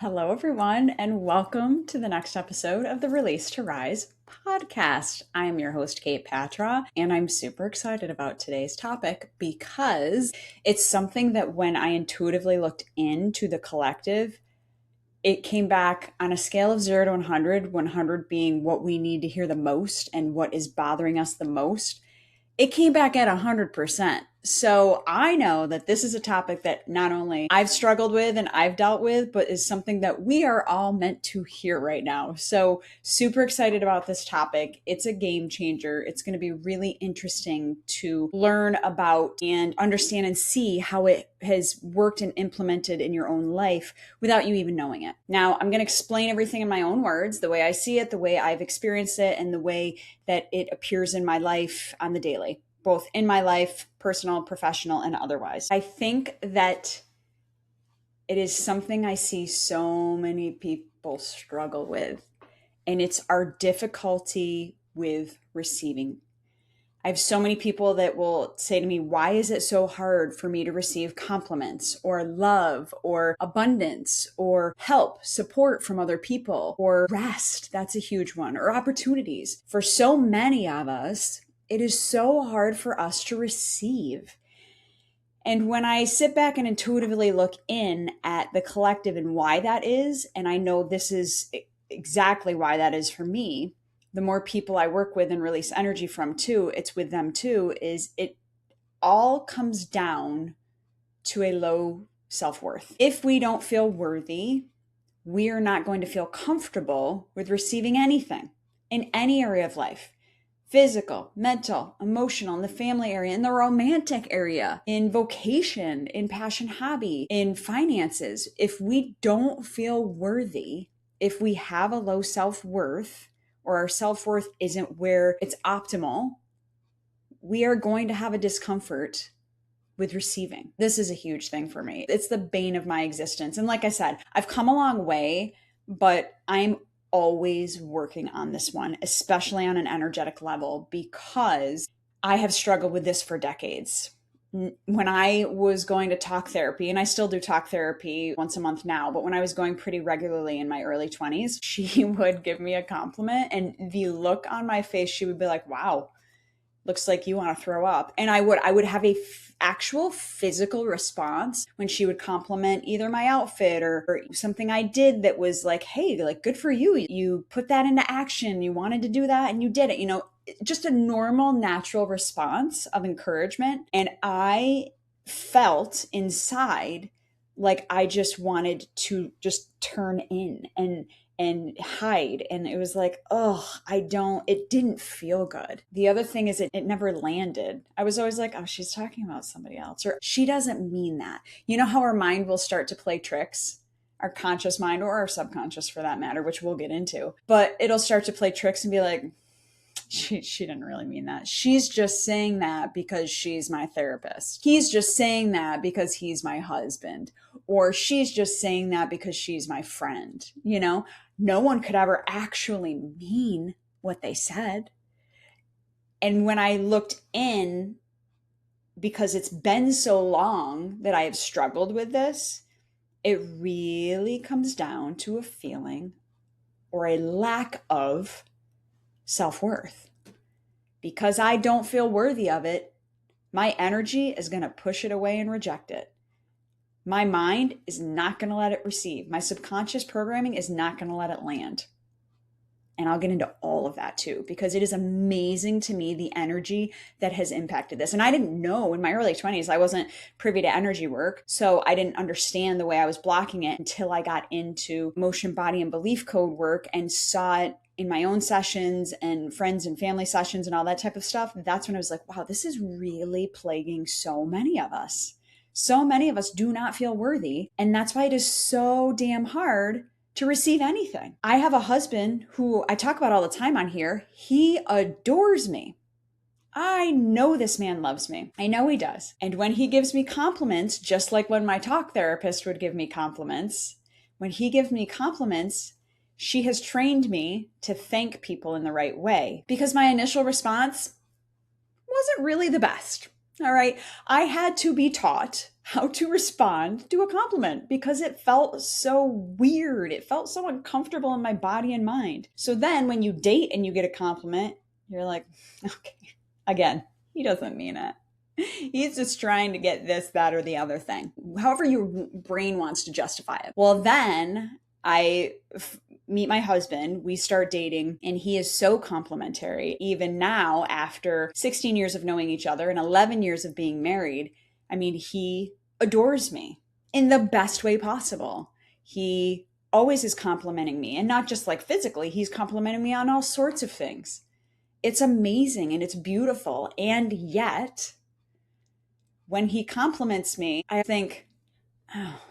Hello, everyone, and welcome to the next episode of the Release to Rise podcast. I am your host, Kate Patraw, and I'm super excited about today's topic because it's something that when I intuitively looked into the collective, it came back on a scale of 0 to 100, 100 being what we need to hear the most and what is bothering us the most. It came back at 100%. So I know that this is a topic that not only I've struggled with and I've dealt with, but is something that we are all meant to hear right now. So super excited about this topic. It's a game changer. It's going to be really interesting to learn about and understand and see how it has worked and implemented in your own life without you even knowing it. Now, I'm going to explain everything in my own words, the way I see it, the way I've experienced it, and the way that it appears in my life on the daily, both in my life, personal, professional, and otherwise. I think that it is something I see so many people struggle with, and it's our difficulty with receiving. I have so many people that will say to me, why is it so hard for me to receive compliments or love or abundance or help, support from other people or rest? That's a huge one. Or opportunities. For so many of us, it is so hard for us to receive. And when I sit back and intuitively look in at the collective and why that is, and I know this is exactly why that is for me, the more people I work with and release energy from too, it's with them too, is it all comes down to a low self-worth. If we don't feel worthy, we are not going to feel comfortable with receiving anything in any area of life. Physical, mental, emotional, in the family area, in the romantic area, in vocation, in passion, hobby, in finances. If we don't feel worthy, if we have a low self-worth, or our self-worth isn't where it's optimal, we are going to have a discomfort with receiving. This is a huge thing for me. It's the bane of my existence. And like I said, I've come a long way, but I'm always working on this one, especially on an energetic level, because I have struggled with this for decades. When I was going to talk therapy, and I still do talk therapy once a month now, but when I was going pretty regularly in my early 20s, she would give me a compliment, and the look on my face, she would be like, wow, looks like you want to throw up. And I would have a actual physical response when she would compliment either my outfit or something I did that was like, hey, like, good for you. You put that into action. You wanted to do that and you did it, just a normal, natural response of encouragement. And I felt inside like I just wanted to just turn in and hide. And it was like, it didn't feel good. The other thing is it never landed. I was always like, oh, she's talking about somebody else, or she doesn't mean that. You know how our mind will start to play tricks? Our conscious mind, or our subconscious for that matter, which we'll get into, but it'll start to play tricks and be like, she didn't really mean that. She's just saying that because she's my therapist. He's just saying that because he's my husband. Or she's just saying that because she's my friend. No one could ever actually mean what they said. And when I looked in, because it's been so long that I have struggled with this, it really comes down to a feeling or a lack of self-worth. Because I don't feel worthy of it, my energy is going to push it away and reject it. My mind is not going to let it receive. My subconscious programming is not going to let it land. And I'll get into all of that too, because it is amazing to me the energy that has impacted this. And I didn't know in my early 20s, I wasn't privy to energy work. So I didn't understand the way I was blocking it until I got into emotion, body, and belief code work and saw it in my own sessions and friends and family sessions and all that type of stuff. That's when I was like, wow, this is really plaguing so many of us. So many of us do not feel worthy. And that's why it is so damn hard to receive anything. I have a husband who I talk about all the time on here. He adores me. I know this man loves me. I know he does. And when he gives me compliments, just like when my talk therapist would give me compliments, when he gives me compliments, she has trained me to thank people in the right way, because my initial response wasn't really the best. All right. I had to be taught how to respond to a compliment because it felt so weird. It felt so uncomfortable in my body and mind. So then when you date and you get a compliment, you're like, okay, again, he doesn't mean it. He's just trying to get this, that, or the other thing. However, your brain wants to justify it. Well, then meet my husband, we start dating, and he is so complimentary. Even now, after 16 years of knowing each other and 11 years of being married, I mean, he adores me in the best way possible. He always is complimenting me, and not just like physically, he's complimenting me on all sorts of things. It's amazing and it's beautiful. And yet, when he compliments me, I think, oh,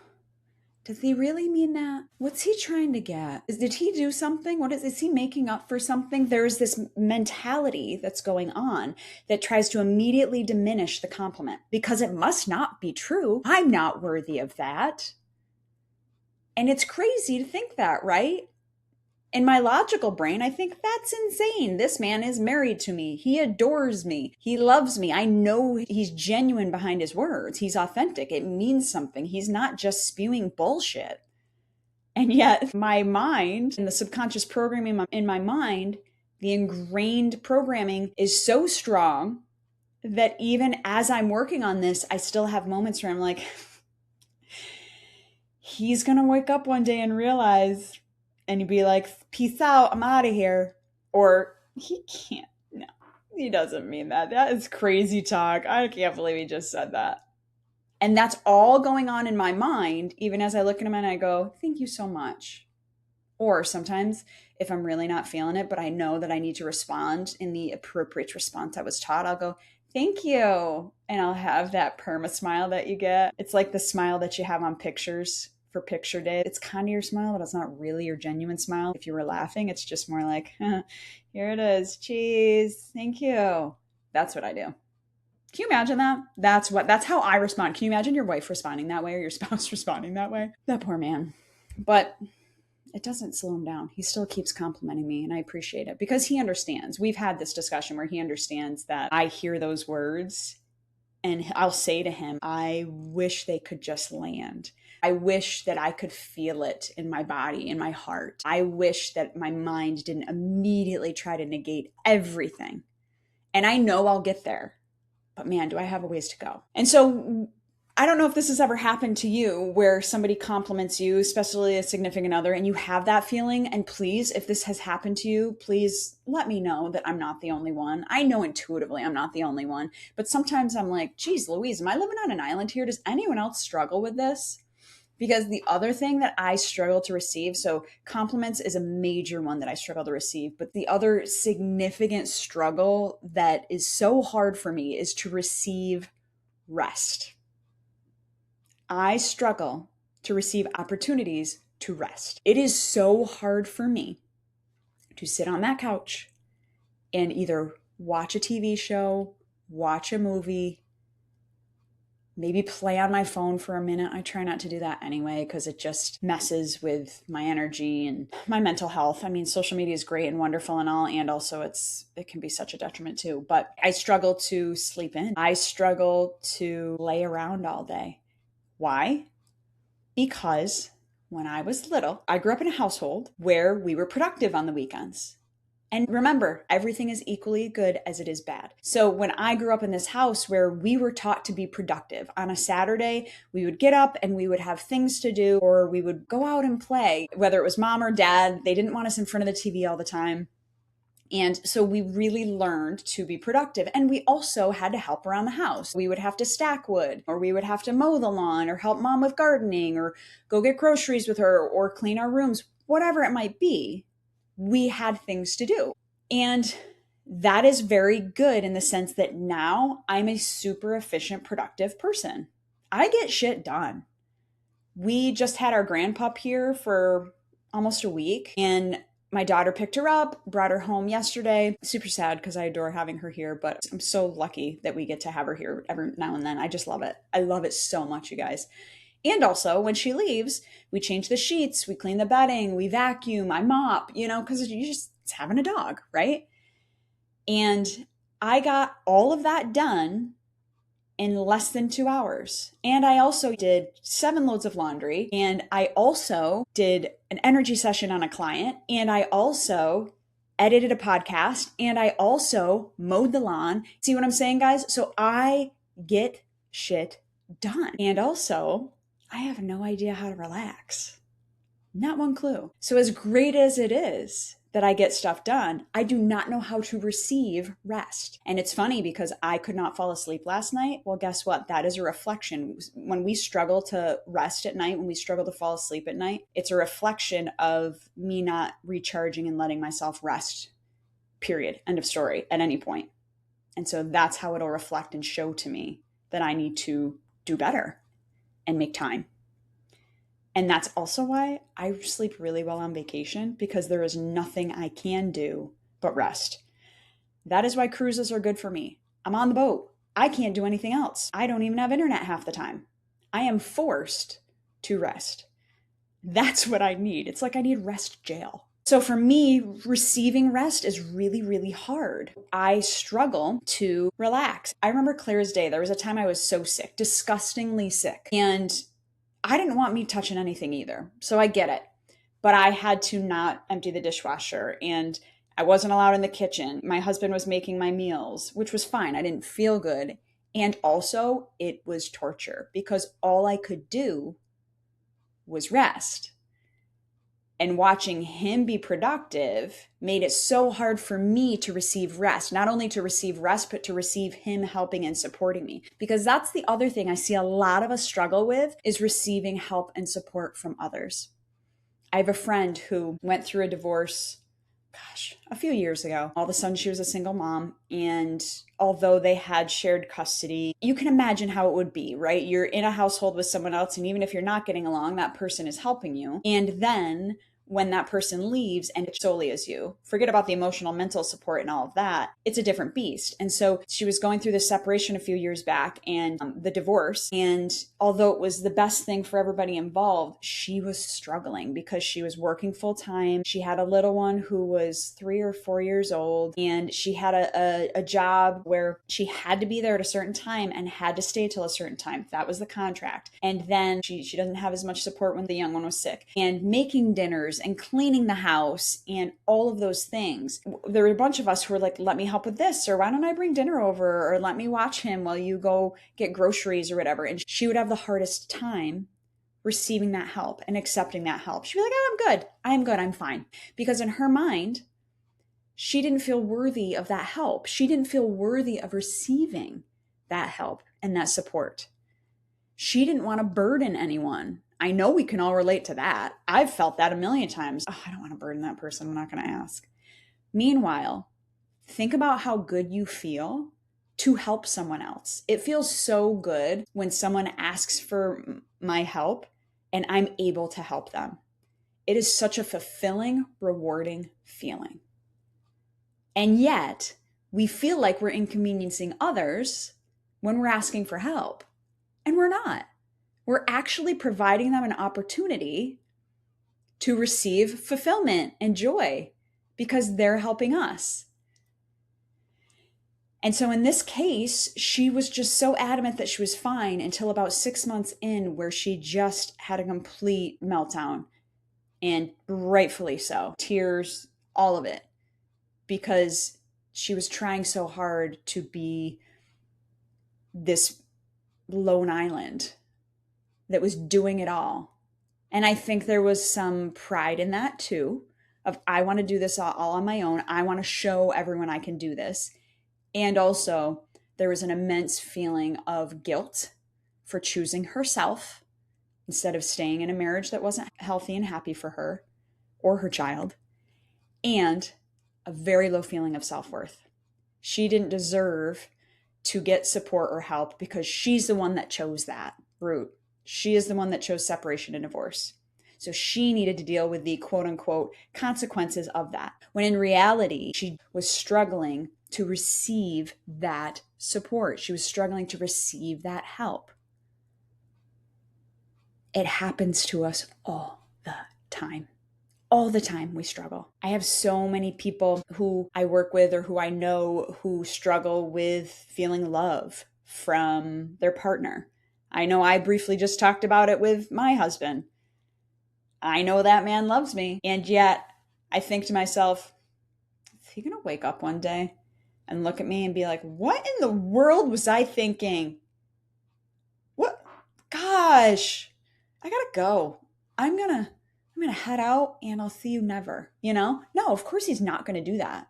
does he really mean that? What's he trying to get? Did he do something? Is he making up for something? There's this mentality that's going on that tries to immediately diminish the compliment because it must not be true. I'm not worthy of that. And it's crazy to think that, right? In my logical brain, I think that's insane. This man is married to me. He adores me. He loves me. I know he's genuine behind his words. He's authentic. It means something. He's not just spewing bullshit. And yet my mind and the subconscious programming in my mind, the ingrained programming is so strong that even as I'm working on this, I still have moments where I'm like, he's going to wake up one day and realize, and you'd be like, peace out, I'm out of here. Or he can't. No, he doesn't mean that. That is crazy talk. I can't believe he just said that. And that's all going on in my mind, even as I look at him and I go, thank you so much. Or sometimes if I'm really not feeling it, but I know that I need to respond in the appropriate response I was taught, I'll go, thank you. And I'll have that perma smile that you get. It's like the smile that you have on pictures for picture day. It's kind of your smile, but it's not really your genuine smile. If you were laughing, it's just more like, here it is. Cheese. Thank you. That's what I do. Can you imagine that? That's how I respond. Can you imagine your wife responding that way or your spouse responding that way? That poor man. But it doesn't slow him down. He still keeps complimenting me, and I appreciate it because he understands. We've had this discussion where he understands that I hear those words and I'll say to him, I wish they could just land. I wish that I could feel it in my body, in my heart. I wish that my mind didn't immediately try to negate everything. And I know I'll get there. But man, do I have a ways to go. And so I don't know if this has ever happened to you where somebody compliments you, especially a significant other, and you have that feeling. And please, if this has happened to you, please let me know that I'm not the only one. I know intuitively I'm not the only one. But sometimes I'm like, geez, Louise, am I living on an island here? Does anyone else struggle with this? Because the other thing that I struggle to receive, so compliments is a major one that I struggle to receive, but the other significant struggle that is so hard for me is to receive rest. I struggle to receive opportunities to rest. It is so hard for me to sit on that couch and either watch a TV show, watch a movie, maybe play on my phone for a minute. I try not to do that anyway because it just messes with my energy and my mental health. I mean, social media is great and wonderful and all, and also it can be such a detriment too. But I struggle to sleep in. I struggle to lay around all day. Why? Because when I was little, I grew up in a household where we were productive on the weekends. And remember, everything is equally good as it is bad. So when I grew up in this house where we were taught to be productive, on a Saturday, we would get up and we would have things to do, or we would go out and play, whether it was mom or dad. They didn't want us in front of the TV all the time. And so we really learned to be productive. And we also had to help around the house. We would have to stack wood, or we would have to mow the lawn, or help mom with gardening, or go get groceries with her, or clean our rooms, whatever it might be. We had things to do. And that is very good in the sense that now I'm a super efficient, productive person. I get shit done. We just had our grandpup here for almost a week, and my daughter picked her up, brought her home yesterday. Super sad because I adore having her here, but I'm so lucky that we get to have her here every now and then. I just love it. I love it so much, you guys. And also, when she leaves, we change the sheets, we clean the bedding, we vacuum, I mop, because it's having a dog, right? And I got all of that done in less than 2 hours. And I also did 7 loads of laundry. And I also did an energy session on a client. And I also edited a podcast. And I also mowed the lawn. See what I'm saying, guys? So I get shit done. And also, I have no idea how to relax. Not one clue. So as great as it is that I get stuff done, I do not know how to receive rest. And it's funny because I could not fall asleep last night. Well, guess what? That is a reflection. When we struggle to rest at night, when we struggle to fall asleep at night, it's a reflection of me not recharging and letting myself rest, period. End of story, at any point. And so that's how it'll reflect and show to me that I need to do better and make time. And that's also why I sleep really well on vacation, because there is nothing I can do but rest. That is why cruises are good for me. I'm on the boat. I can't do anything else. I don't even have internet half the time. I am forced to rest. That's what I need. It's like I need rest jail. So for me, receiving rest is really, really hard. I struggle to relax. I remember clear as day, there was a time I was so sick, disgustingly sick. And I didn't want me touching anything either. So I get it. But I had to not empty the dishwasher, and I wasn't allowed in the kitchen. My husband was making my meals, which was fine. I didn't feel good. And also it was torture because all I could do was rest. And watching him be productive made it so hard for me to receive rest. Not only to receive rest, but to receive him helping and supporting me. Because that's the other thing I see a lot of us struggle with, is receiving help and support from others. I have a friend who went through a divorce, a few years ago. All of a sudden she was a single mom. And although they had shared custody, you can imagine how it would be, right? You're in a household with someone else, and even if you're not getting along, that person is helping you. And then when that person leaves and it solely is you, forget about the emotional, mental support and all of that, it's a different beast. And so she was going through the separation a few years back and the divorce. And although it was the best thing for everybody involved, she was struggling because she was working full time. She had a little one who was 3 or 4 years old, and she had a job where she had to be there at a certain time and had to stay till a certain time. That was the contract. And then she doesn't have as much support when the young one was sick. And making dinners and cleaning the house and all of those things. There were a bunch of us who were like, let me help with this, or why don't I bring dinner over, or let me watch him while you go get groceries or whatever. And she would have the hardest time receiving that help and accepting that help. She'd be like, oh, I'm good, I'm fine. Because in her mind, she didn't feel worthy of that help. She didn't feel worthy of receiving that help and that support. She didn't want to burden anyone. I know we can all relate to that. I've felt that a million times. Oh, I don't want to burden that person. I'm not going to ask. Meanwhile, think about how good you feel to help someone else. It feels so good when someone asks for my help and I'm able to help them. It is such a fulfilling, rewarding feeling. And yet, we feel like we're inconveniencing others when we're asking for help. And we're not. We're actually providing them an opportunity to receive fulfillment and joy because they're helping us. And so in this case, she was just so adamant that she was fine until about 6 months in, where she just had a complete meltdown, and rightfully so. Tears, all of it, because she was trying so hard to be this lone island that was doing it all. And I think there was some pride in that too, of I want to do this all on my own. I want to show everyone I can do this. And also there was an immense feeling of guilt for choosing herself instead of staying in a marriage that wasn't healthy and happy for her or her child, and a very low feeling of self-worth. She didn't deserve to get support or help because she's the one that chose that route. She is the one that chose separation and divorce. So she needed to deal with the quote unquote consequences of that. When in reality, she was struggling to receive that support. She was struggling to receive that help. It happens to us all the time. All the time we struggle. I have so many people who I work with or who I know who struggle with feeling love, from their partner. I know I briefly just talked about it with my husband. I know that man loves me. And yet I think to myself, is he going to wake up one day and look at me and be like, what in the world was I thinking? What? Gosh, I gotta go. I'm gonna head out and I'll see you never, No, of course he's not gonna do that.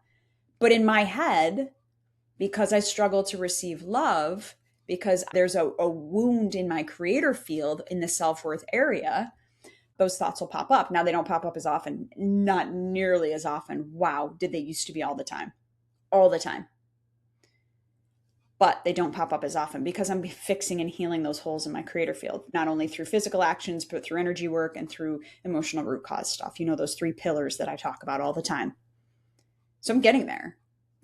But in my head, because I struggle to receive love, because there's a wound in my creator field in the self-worth area, those thoughts will pop up. Now they don't pop up as often, not nearly as often. Wow, did they used to be all the time. All the time. But they don't pop up as often because I'm fixing and healing those holes in my creator field, not only through physical actions, but through energy work and through emotional root cause stuff. Those 3 pillars that I talk about all the time. So I'm getting there,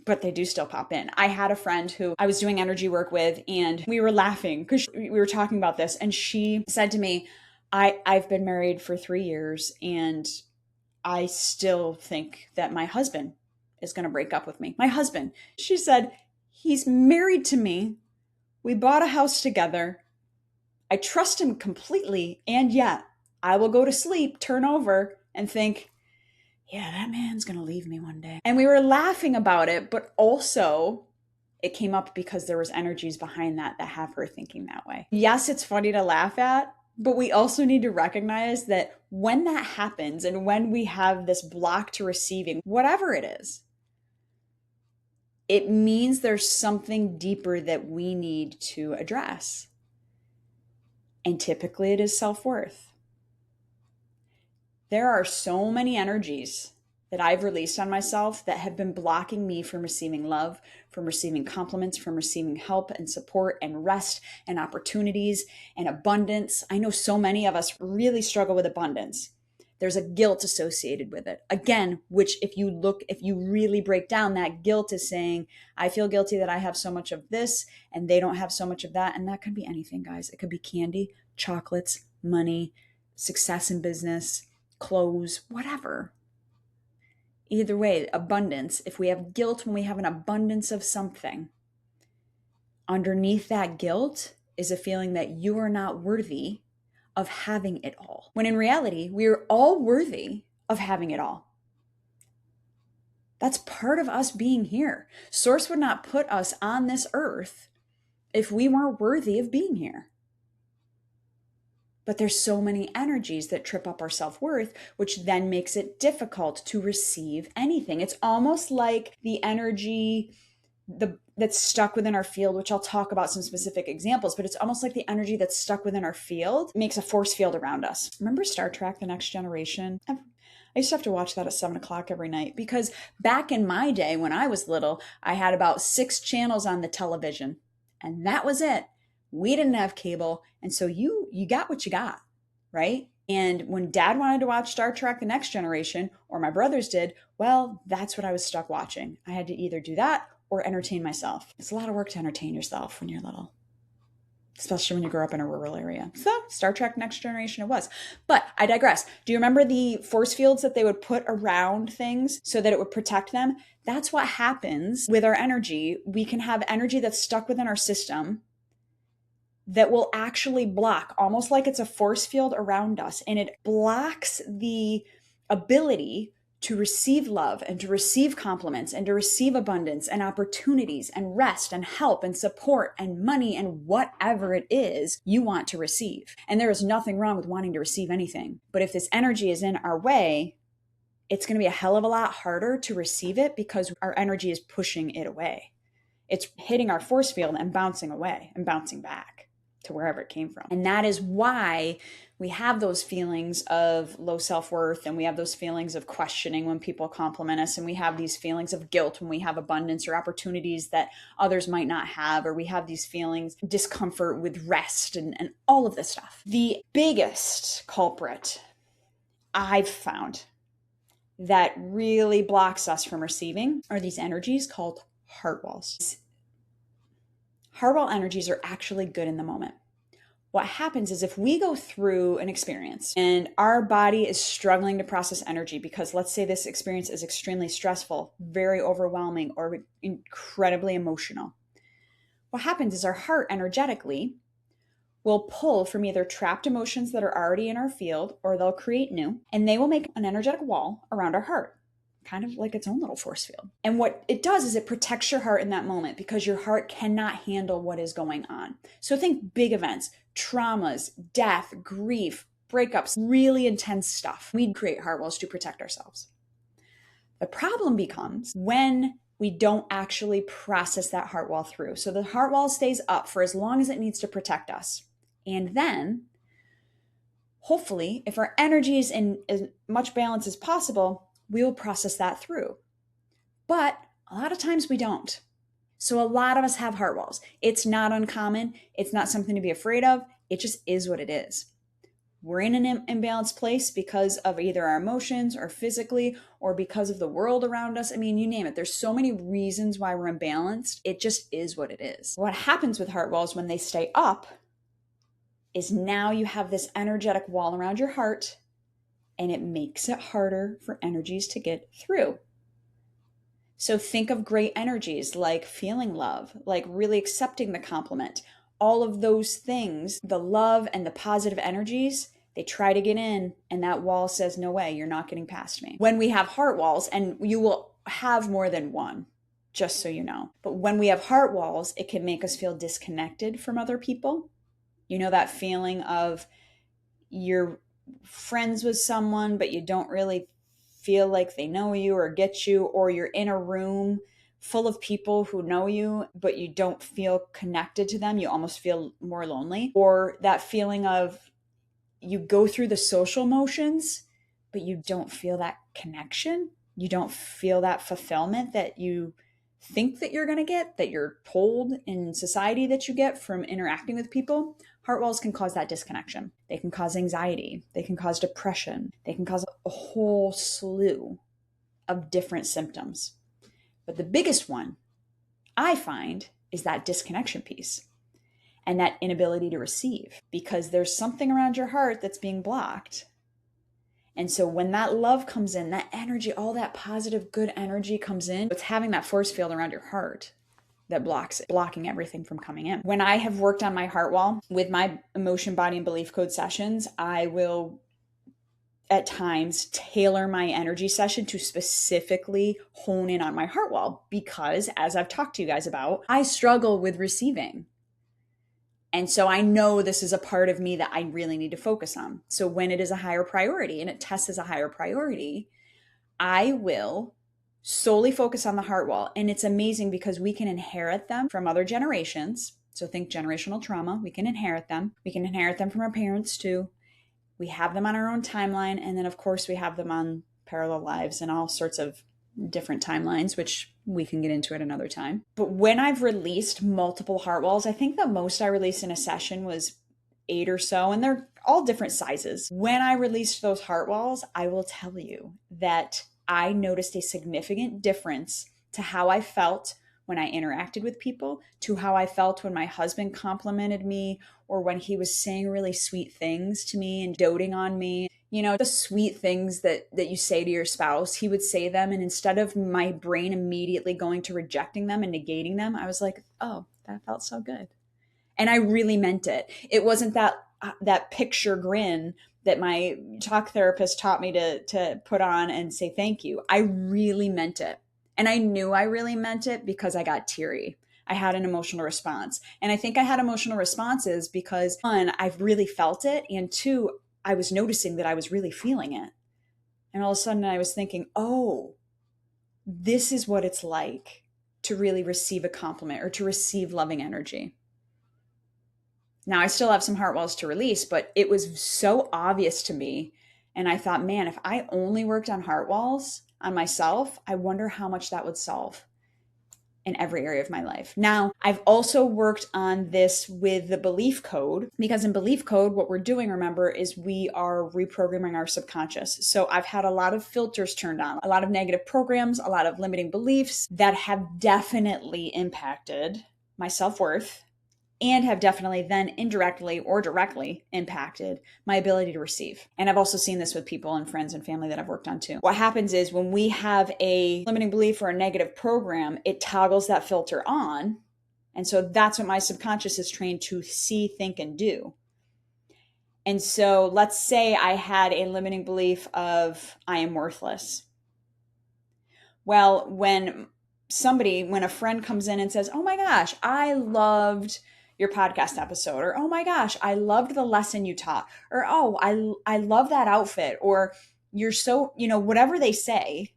but they do still pop in. I had a friend who I was doing energy work with, and we were laughing because we were talking about this. And she said to me, I've been married for 3 years and I still think that my husband is going to break up with me. My husband, she said, he's married to me. We bought a house together. I trust him completely. And yet I will go to sleep, turn over and think, yeah, that man's going to leave me one day. And we were laughing about it, but also it came up because there was energies behind that have her thinking that way. Yes, it's funny to laugh at, but we also need to recognize that when that happens and when we have this block to receiving, whatever it is, it means there's something deeper that we need to address. And typically it is self-worth. There are so many energies that I've released on myself that have been blocking me from receiving love, from receiving compliments, from receiving help and support and rest and opportunities and abundance. I know so many of us really struggle with abundance. There's a guilt associated with it. Again, which if you really break down, that guilt is saying, I feel guilty that I have so much of this and they don't have so much of that. And that could be anything, guys. It could be candy, chocolates, money, success in business, clothes, whatever. Either way, abundance. If we have guilt when we have an abundance of something, underneath that guilt is a feeling that you are not worthy of having it all. When in reality, we are all worthy of having it all. That's part of us being here. Source would not put us on this earth if we weren't worthy of being here. But there's so many energies that trip up our self-worth, which then makes it difficult to receive anything. It's almost like the energy that's stuck within our field, which I'll talk about some specific examples, but it's almost like the energy that's stuck within our field makes a force field around us. Remember Star Trek, The Next Generation? I used to have to watch that at 7:00 every night because back in my day when I was little, I had about 6 channels on the television and that was it. We didn't have cable. And so you got what you got, right? And when Dad wanted to watch Star Trek, The Next Generation, or my brothers did, well, that's what I was stuck watching. I had to either do that or entertain myself. It's a lot of work to entertain yourself when you're little, especially when you grow up in a rural area. So Star Trek Next Generation it was. But I digress. Do you remember the force fields that they would put around things so that it would protect them? That's what happens with our energy. We can have energy that's stuck within our system that will actually block, almost like it's a force field around us, and it blocks the ability to receive love and to receive compliments and to receive abundance and opportunities and rest and help and support and money and whatever it is you want to receive. And there is nothing wrong with wanting to receive anything. But if this energy is in our way, it's going to be a hell of a lot harder to receive it because our energy is pushing it away. It's hitting our force field and bouncing away and bouncing back to wherever it came from. And that is why we have those feelings of low self-worth, and we have those feelings of questioning when people compliment us, and we have these feelings of guilt when we have abundance or opportunities that others might not have, or we have these feelings of discomfort with rest and all of this stuff. The biggest culprit I've found that really blocks us from receiving are these energies called heart walls. Heart wall energies are actually good in the moment. What happens is if we go through an experience and our body is struggling to process energy because let's say this experience is extremely stressful, very overwhelming, or incredibly emotional, what happens is our heart energetically will pull from either trapped emotions that are already in our field, or they'll create new, and they will make an energetic wall around our heart, kind of like its own little force field. And what it does is it protects your heart in that moment, because your heart cannot handle what is going on. So think big events, traumas, death, grief, breakups, really intense stuff. We create heart walls to protect ourselves. The problem becomes when we don't actually process that heart wall through. So the heart wall stays up for as long as it needs to protect us. And then, hopefully, if our energy is in as much balance as possible, we will process that through. But a lot of times we don't. So a lot of us have heart walls. It's not uncommon. It's not something to be afraid of. It just is what it is. We're in an imbalanced place because of either our emotions or physically, or because of the world around us. I mean, you name it. There's so many reasons why we're imbalanced. It just is what it is. What happens with heart walls when they stay up is now you have this energetic wall around your heart, and it makes it harder for energies to get through. So think of great energies like feeling love, like really accepting the compliment. All of those things, the love and the positive energies, they try to get in, and that wall says, no way, you're not getting past me. When we have heart walls, and you will have more than one, just so you know, but when we have heart walls, it can make us feel disconnected from other people. You know, that feeling of you're friends with someone, but you don't really feel like they know you or get you, or you're in a room full of people who know you, but you don't feel connected to them. You almost feel more lonely. Or that feeling of you go through the social motions, but you don't feel that connection. You don't feel that fulfillment that you think that you're going to get, that you're told in society that you get from interacting with people. Heart walls can cause that disconnection. They can cause anxiety. They can cause depression. They can cause a whole slew of different symptoms. But the biggest one I find is that disconnection piece and that inability to receive, because there's something around your heart that's being blocked. And so when that love comes in, that energy, all that positive, good energy comes in, it's having that force field around your heart that blocks it, blocking everything from coming in. When I have worked on my heart wall with my emotion, body, and belief code sessions, I will at times tailor my energy session to specifically hone in on my heart wall, because as I've talked to you guys about, I struggle with receiving. And so I know this is a part of me that I really need to focus on. So when it is a higher priority and it tests as a higher priority, I will solely focus on the heart wall. And it's amazing because we can inherit them from other generations. So think generational trauma. We can inherit them. We can inherit them from our parents too. We have them on our own timeline. And then of course we have them on parallel lives and all sorts of different timelines, which we can get into at another time. But when I've released multiple heart walls, I think the most I released in a session was 8 or so, and they're all different sizes. When I released those heart walls, I will tell you that I noticed a significant difference to how I felt when I interacted with people, to how I felt when my husband complimented me, or when he was saying really sweet things to me and doting on me. You know, the sweet things that you say to your spouse, he would say them. And instead of my brain immediately going to rejecting them and negating them, I was like, oh, that felt so good. And I really meant it. It wasn't that picture grin that my talk therapist taught me to put on and say thank you. I really meant it. And I knew I really meant it because I got teary. I had an emotional response. And I think I had emotional responses because, one, I've really felt it. And two, I was noticing that I was really feeling it. And all of a sudden I was thinking, oh, this is what it's like to really receive a compliment or to receive loving energy. Now, I still have some heart walls to release, but it was so obvious to me. And I thought, man, if I only worked on heart walls on myself, I wonder how much that would solve in every area of my life. Now, I've also worked on this with the belief code, because in belief code, what we're doing, remember, is we are reprogramming our subconscious. So I've had a lot of filters turned on, a lot of negative programs, a lot of limiting beliefs that have definitely impacted my self-worth, and have definitely then indirectly or directly impacted my ability to receive. And I've also seen this with people and friends and family that I've worked on too. What happens is when we have a limiting belief or a negative program, it toggles that filter on. And so that's what my subconscious is trained to see, think, and do. And so let's say I had a limiting belief of I am worthless. Well, when a friend comes in and says, oh my gosh, I loved your podcast episode, or oh my gosh, I loved the lesson you taught, or oh, I love that outfit, or you're so, whatever they say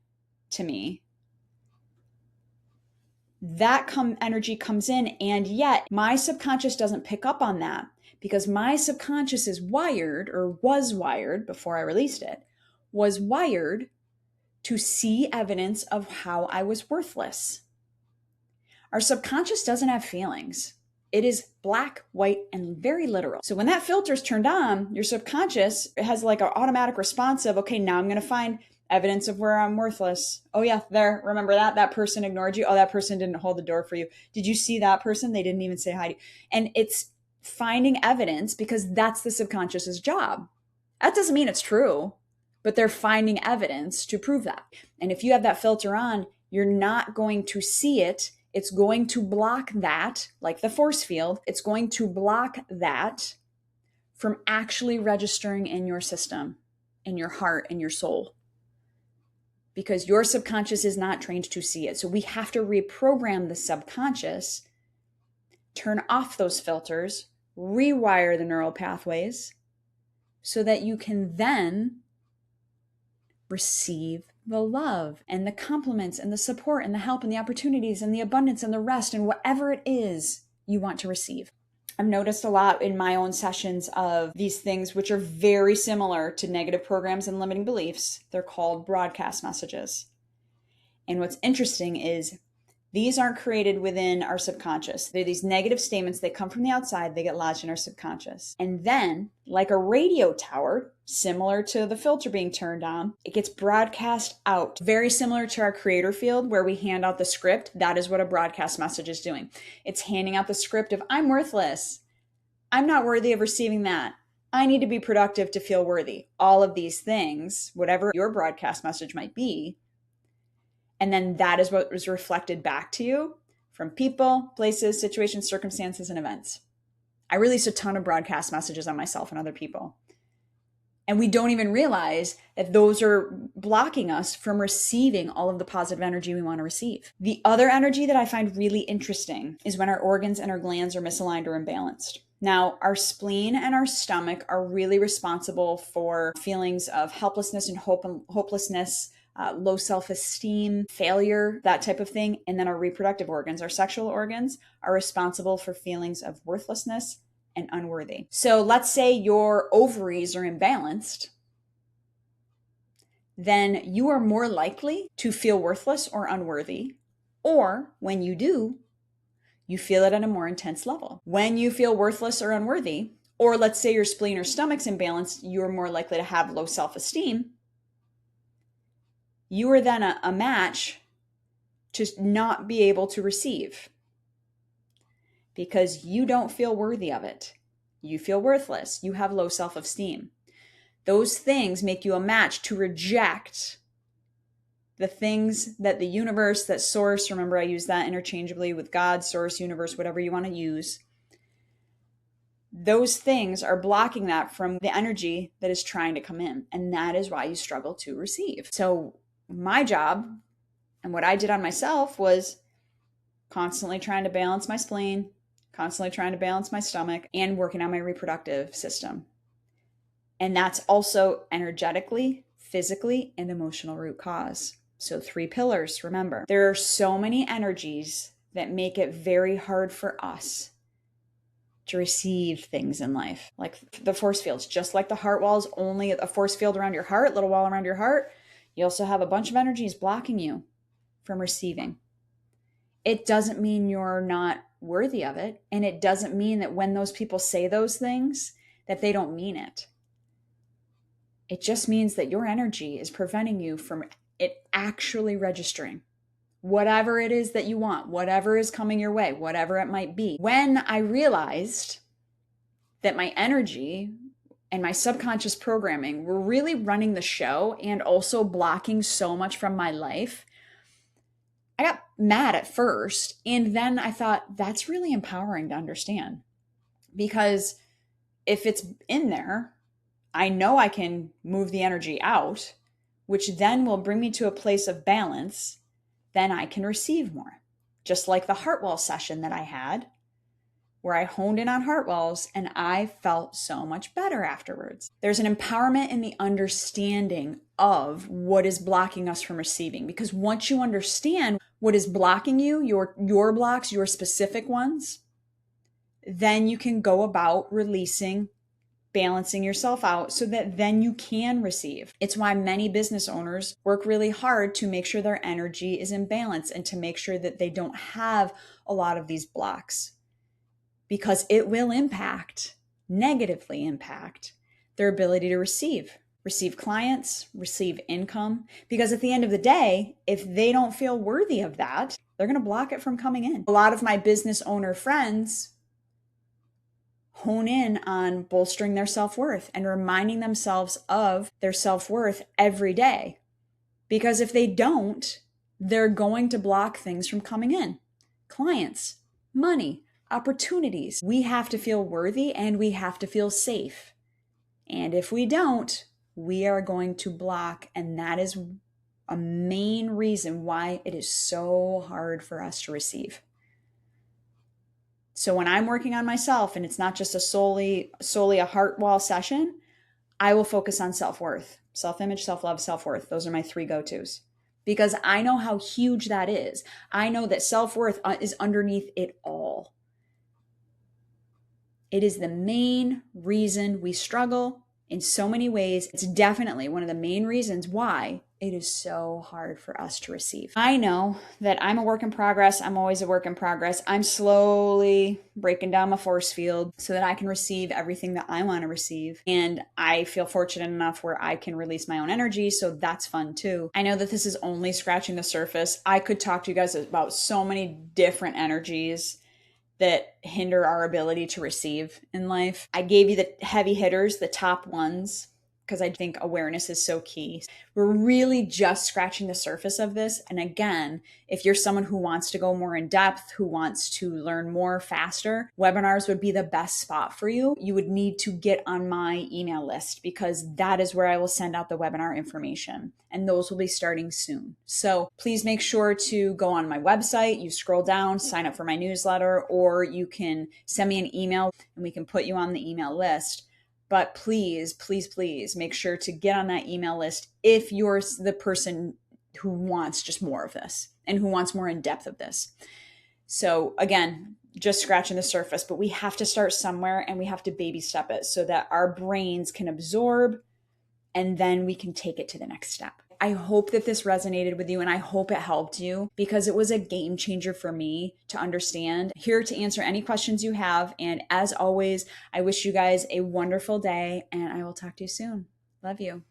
to me, that energy comes in, and yet my subconscious doesn't pick up on that because my subconscious is wired, or was wired before I released it, was wired to see evidence of how I was worthless. Our subconscious doesn't have feelings. It is black, white, and very literal. So when that filter is turned on, your subconscious has like an automatic response of, okay, now I'm going to find evidence of where I'm worthless. Oh yeah, there, remember that person ignored you. Oh, that person didn't hold the door for you. Did you see that person? They didn't even say hi to you. And it's finding evidence because that's the subconscious's job. That doesn't mean it's true, but they're finding evidence to prove that. And if you have that filter on, you're not going to see it. It's going to block that, like the force field. It's going to block that from actually registering in your system, in your heart, in your soul, because your subconscious is not trained to see it. So we have to reprogram the subconscious, turn off those filters, rewire the neural pathways so that you can then receive the love and the compliments and the support and the help and the opportunities and the abundance and the rest and whatever it is you want to receive. I've noticed a lot in my own sessions of these things, which are very similar to negative programs and limiting beliefs. They're called broadcast messages. And what's interesting is these aren't created within our subconscious. They're these negative statements. They come from the outside. They get lodged in our subconscious. And then, like a radio tower, similar to the filter being turned on, it gets broadcast out. Very similar to our creator field where we hand out the script. That is what a broadcast message is doing. It's handing out the script of, I'm worthless. I'm not worthy of receiving that. I need to be productive to feel worthy. All of these things, whatever your broadcast message might be. And then that is what was reflected back to you from people, places, situations, circumstances, and events. I released a ton of broadcast messages on myself and other people. And we don't even realize that those are blocking us from receiving all of the positive energy we want to receive. The other energy that I find really interesting is when our organs and our glands are misaligned or imbalanced. Now, our spleen and our stomach are really responsible for feelings of helplessness and hopelessness, low self-esteem, failure, that type of thing. And then our reproductive organs, our sexual organs, are responsible for feelings of worthlessness and unworthy. So let's say your ovaries are imbalanced, then you are more likely to feel worthless or unworthy. Or when you do, you feel it at a more intense level. When you feel worthless or unworthy, or let's say your spleen or stomach's imbalanced, you're more likely to have low self-esteem. You are then a match to not be able to receive because you don't feel worthy of it. You feel worthless. You have low self-esteem. Those things make you a match to reject the things that the universe, that source, remember I use that interchangeably with God, source, universe, whatever you want to use. Those things are blocking that from the energy that is trying to come in. And that is why you struggle to receive. So my job and what I did on myself was constantly trying to balance my spleen, constantly trying to balance my stomach, and working on my reproductive system. And that's also energetically, physically, and emotional root cause. So 3 pillars, remember. There are so many energies that make it very hard for us to receive things in life. Like the force fields, just like the heart wall is only a force field around your heart, little wall around your heart. You also have a bunch of energies blocking you from receiving. It doesn't mean you're not worthy of it. And it doesn't mean that when those people say those things, that they don't mean it. It just means that your energy is preventing you from it actually registering. Whatever it is that you want, whatever is coming your way, whatever it might be. When I realized that my energy and my subconscious programming were really running the show and also blocking so much from my life, I got mad at first. And then I thought, that's really empowering to understand. Because if it's in there, I know I can move the energy out, which then will bring me to a place of balance. Then I can receive more. Just like the heart wall session that I had, where I honed in on heart walls and I felt so much better afterwards. There's an empowerment in the understanding of what is blocking us from receiving. Because once you understand what is blocking you, your blocks, your specific ones, then you can go about releasing, balancing yourself out so that then you can receive. It's why many business owners work really hard to make sure their energy is in balance and to make sure that they don't have a lot of these blocks, because it will negatively impact their ability to receive clients, receive income. Because at the end of the day, if they don't feel worthy of that, they're going to block it from coming in. A lot of my business owner friends hone in on bolstering their self-worth and reminding themselves of their self-worth every day. Because if they don't, they're going to block things from coming in. Clients, money, opportunities. We have to feel worthy and we have to feel safe. And if we don't, we are going to block. And that is a main reason why it is so hard for us to receive. So when I'm working on myself and it's not just a solely a heart wall session, I will focus on self-worth, self-image, self-love, self-worth. Those are my 3 go-tos, because I know how huge that is. I know that self-worth is underneath it all. It is the main reason we struggle in so many ways. It's definitely one of the main reasons why it is so hard for us to receive. I know that I'm a work in progress. I'm always a work in progress. I'm slowly breaking down my force field so that I can receive everything that I want to receive. And I feel fortunate enough where I can release my own energy. So that's fun too. I know that this is only scratching the surface. I could talk to you guys about so many different energies that hinder our ability to receive in life. I gave you the heavy hitters, the top ones, because I think awareness is so key. We're really just scratching the surface of this. And again, if you're someone who wants to go more in depth, who wants to learn more faster, webinars would be the best spot for you. You would need to get on my email list, because that is where I will send out the webinar information. And those will be starting soon. So please make sure to go on my website. You scroll down, sign up for my newsletter, or you can send me an email and we can put you on the email list. But please, please, please make sure to get on that email list if you're the person who wants just more of this and who wants more in depth of this. So again, just scratching the surface, but we have to start somewhere and we have to baby step it so that our brains can absorb and then we can take it to the next step. I hope that this resonated with you and I hope it helped you, because it was a game changer for me to understand. Here to answer any questions you have. And as always, I wish you guys a wonderful day and I will talk to you soon. Love you.